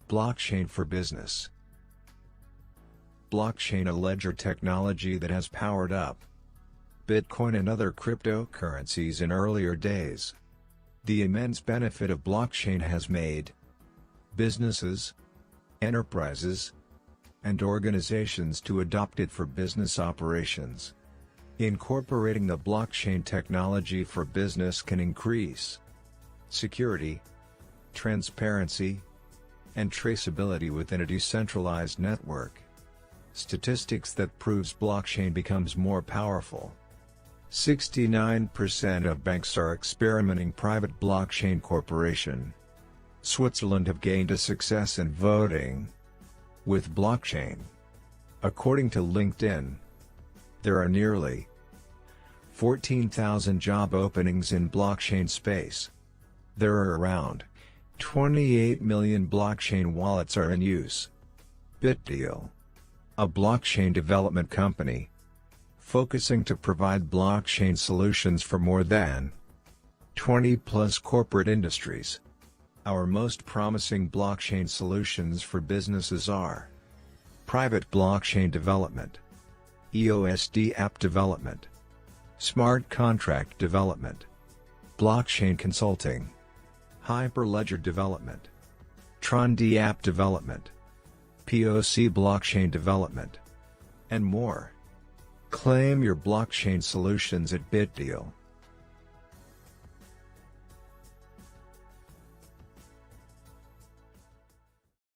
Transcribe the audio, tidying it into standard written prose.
Blockchain for business. Blockchain, a ledger technology that has powered up Bitcoin and other cryptocurrencies in earlier days. The immense benefit of blockchain has made businesses, enterprises, and organizations to adopt it for business operations. Incorporating the blockchain technology for business can increase security, transparency, and traceability within a decentralized network. Statistics that proves blockchain becomes more powerful. 69% of banks are experimenting private blockchain corporation. Switzerland have gained a success in voting with blockchain. According to LinkedIn, there are nearly 14,000 job openings in blockchain space. There are around 28 million blockchain wallets are in use. Bitdeal, a blockchain development company, focusing to provide blockchain solutions for more than 20+ corporate industries. Our most promising blockchain solutions for businesses are private blockchain development, EOSD app development, smart contract development, blockchain consulting, Hyperledger development, TRON app development, POC blockchain development, and more. Claim your blockchain solutions at Bitdeal.